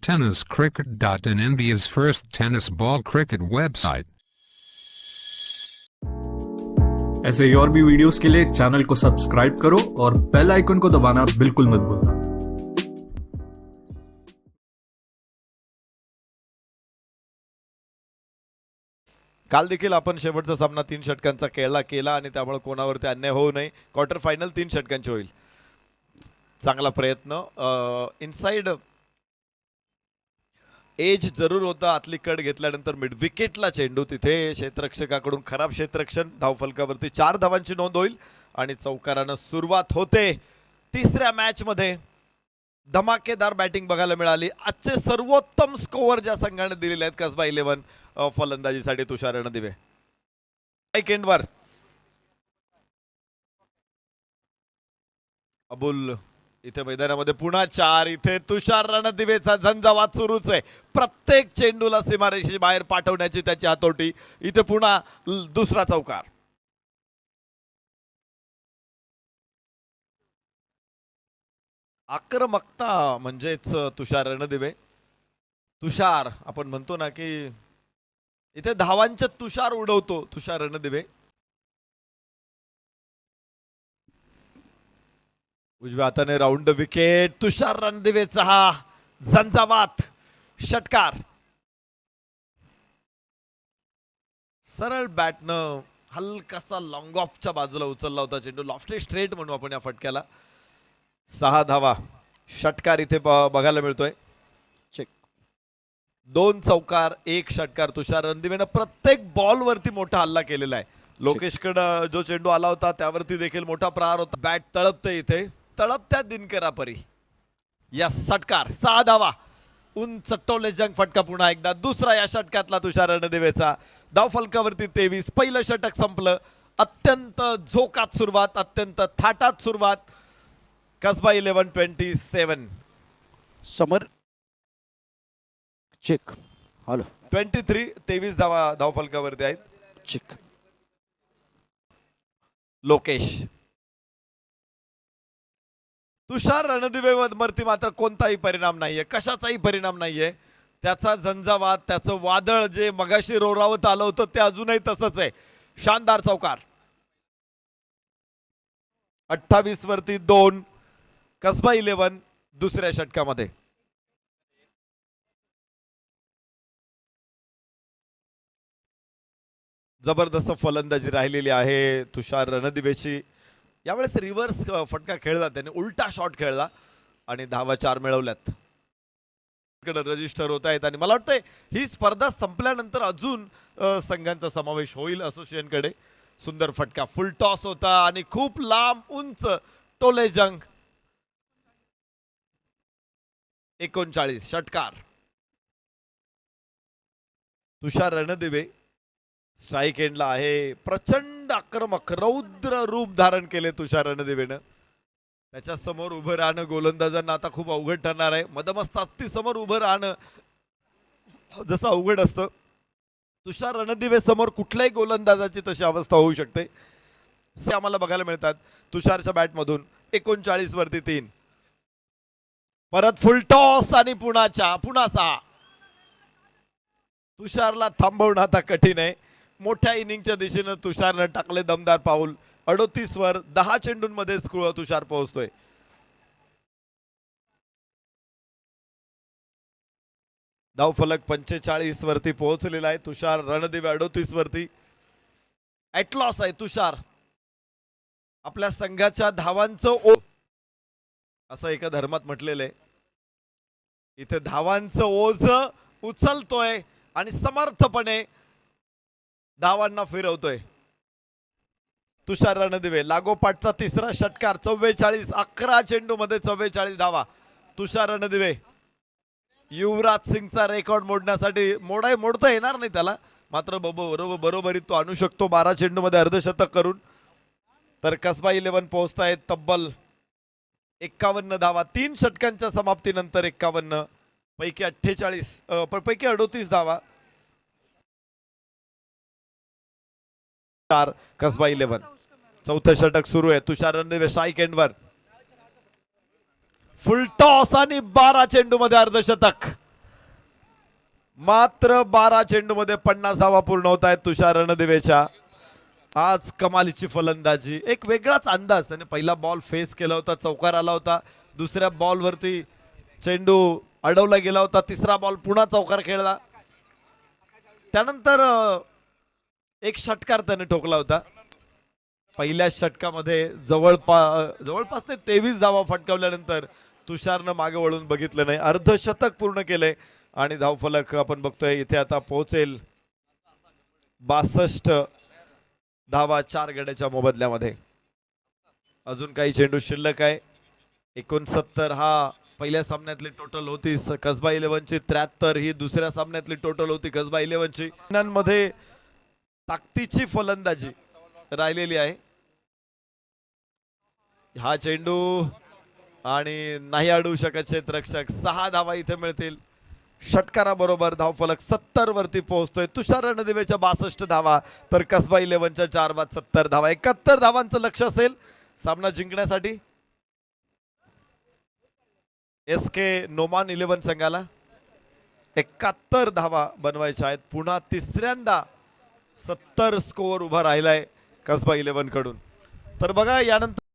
tenniscricket.in, India's first tennis ball cricket website. ऐसे ही और भी वीडियोस के लिए चैनल को सब्सक्राइब करो और बेल आइकन को दबाना बिल्कुल मत भूलना। काल देखील आपण शेवटचा सामना 3 षटकांचा केला आणि त्यामुळे कोणावरती अन्याय होऊ नये, क्वार्टर फायनल 3 षटकांची होईल। चांगला प्रयत्न, इनसाइड एज जरूर होता, आतली कट घेतल्यानंतर मिड विकेटला चेंडू, तिथे क्षेत्ररक्षकाकडून खराब क्षेत्ररक्षण, धावफलकावरती 4 धावांची नोंद होईल आणि चौकारानं सुरुवात होते तिसऱ्या मॅच मध्ये। धमाकेदार बॅटिंग बघायला मिळाली, आजचे सर्वोत्तम स्कोअर ज्या संघाने दिलेले आहेत कसबा 11 फलंदाजीसाठी तुषार रणदिवे। स्ट्राइक एंडवर अबुल, इथे मैदानामध्ये पुन्हा 4, इथे तुषार रणदिवेचा झंझावात सुरूच आहे, प्रत्येक चेंडूला सीमारेषे बाहेर पाठवण्याची त्याची हातोटी, इथे पुन्हा दुसरा चौकार। आक्रमकता म्हणजेच तुषार रणदिवे, तुषार आपण म्हणतो ना की इथे धावांचे तुषार उडवतो तुषार रणदिवे। उजव्या हाताने राऊंड द विकेट, तुषार रणदिवेचा हा झंझावात षटकार, सरळ बॅटनं हलकासा लॉंग ऑफच्या बाजूला उचलला होता चेंडू, लॉफ्टेड स्ट्रेट म्हणू आपण या फटक्याला। 6 धावा षटकार इथे बघायला मिळतोय, 2 चौकार 1 षटकार। तुषार रणदिवेनं प्रत्येक बॉल वरती मोठा हल्ला केलेला आहे, लोकेशकडे जो चेंडू आला होता त्यावरती देखील मोठा प्रहार होता। बॅट तळपते, इथे तळपत्या दिनकरापरी या षटकार, 6 धावा, उंच टोलेजंग फटका पुन्हा एकदा, दुसरा या षटकातला तुषार रणदिवेचा। धावफलकावरती 23, पहिलं षटक संपलं, अत्यंत झोकात सुरुवात, अत्यंत थाटात सुरुवात। कसबा 11-27 समर चेक, हॅलो 23 धावा धावफलकावरती आहेत। चेक, लोकेश, तुषार रणदिवेवरती मात्र कोणताही परिणाम नाहीये, कशाचाही परिणाम नाहीये, त्याचा झंझावात, त्याचं वादळ जे मगाशी रोरावत आलं होतं ते अजूनही तसंच आहे। शानदार चौकार, 28 वरती 2, कसबा 11 दुसऱ्या षटकामध्ये। जबरदस्त फलंदाजी राहिलेली आहे तुषार रणदिवेची, यावेळेस रिव्हर्स फटका खेळला त्याने, उलटा शॉट खेळला आणि धावा 4 मिळवल्यात, रजिस्टर होत आहेत। आणि मला वाटतंय ही स्पर्धा संपल्यानंतर अजून संघांचा समावेश होईल असोसिएशनकडे। सुंदर फटका, फुल टॉस होता आणि खूप लांब उंच टोलेजंग, 39 षटकार। तुषार रणदिवे स्ट्राइक एंडला आहे, प्रचंड आक्रमक रौद्र रूप धारण केले तुषार रणदिवेनं। त्याच्या समोर उभं राहणं गोलंदाजांना आता खूप अवघड ठरणार आहे, मधमस्तक समोर उभं राहणं जसं अवघड असतं, तुषार रणदिवे समोर कुठल्याही गोलंदाजाची तशी अवस्था होऊ शकते, असे आम्हाला बघायला मिळतात तुषारच्या बॅटमधून। 39 वरती 3, परत फुल टॉस आणि पुन्हा 6। तुषारला थांबवणं आता कठीण आहे, मोठ्या इनिंगच्या दिशेनं तुषारनं टाकले दमदार पाऊल। 38 वर 10 चेंडूंमध्ये तुषार पोहोचतोय। धावफलक 45 वरती पोहोचलेला आहे तुषार रणदिवे, 38 वरती ॲटलॉस आहे तुषार। आपल्या संघाच्या धावांचं असं एका धर्मात म्हटलेलं आहे, इथे धावांचं ओझ उचलतोय आणि समर्थपणे धावांना फिरवतोय तुषार रणदिवे। लागोपाठचा तिसरा षटकार, 44, 11 चेंडूमध्ये 44 धावा। तुषार रणदिवे युवराज सिंगचा रेकॉर्ड मोडण्यासाठी मोडता येणार नाही त्याला, मात्र बरोबरीत तो आणू शकतो 12 चेंडूमध्ये अर्धशतक करून। तर कसबा 11 पोहोचतायत तब्बल 51 धावा, 3 षटकांच्या समाप्तीनंतर 51 पैकी 38 धावा। कसबा 11, चौथं षटक सुरू आहे। तुषार रणदिवे स्ट्राइक एंडवर, फुल टॉस आणि 12 चेंडूमध्ये अर्धशतक। मात्र 12 चेंडूमध्ये 50 धावा पूर्ण होत आहेत तुषार रणदिवेच्या. आज कमालीची फलंदाजी, एक वेगळाच अंदाज. त्याने पहिला बॉल फेस केला होता, चौकार आला होता. दुसऱ्या बॉलवरती चेंडू अडवला गेला होता. तिसरा बॉल पुन्हा चौकार खेळला. त्यानंतर एक षटकार त्याने ठोकला होता. पहिल्या षटकामध्ये जवळपास ते 23 धावा फटकावल्यानंतर तुषारनं मागे वळून बघितलं नाही. अर्धशतक पूर्ण केले आणि धावफलक आपण बघतोय इथे आता पोहोचेल 62 धावा 4 गड्याच्या मोबदल्यामध्ये. अजून काही चेंडू शिल्लक आहे. 69 हा पहिल्या सामन्यातली टोटल होती कसबा 11ची. 73 ही दुसऱ्या सामन्यातली टोटल होती कसबा 11ची. मध्ये ताकदीची फलंदाजी राहिलेली आहे. हा चेंडू आणि नाही अडवू शकत क्षेत्ररक्षक. 6 धावा इथे मिळतील. षटकाराबरोबर धावफलक 70 वरती पोहोचतोय. तुषार रणदिवेच्या 62 धावा तर कसबा 11च्या 4 बाद 70 धावा. 71 धावांचं लक्ष असेल सामना जिंकण्यासाठी SK नोमान 11 संघाला. 71 धावा बनवायच्या आहेत. पुन्हा तिसऱ्यांदा 70 स्कोअर उभा राहिलाय कसबा 11 कडून. तर बघा यानंतर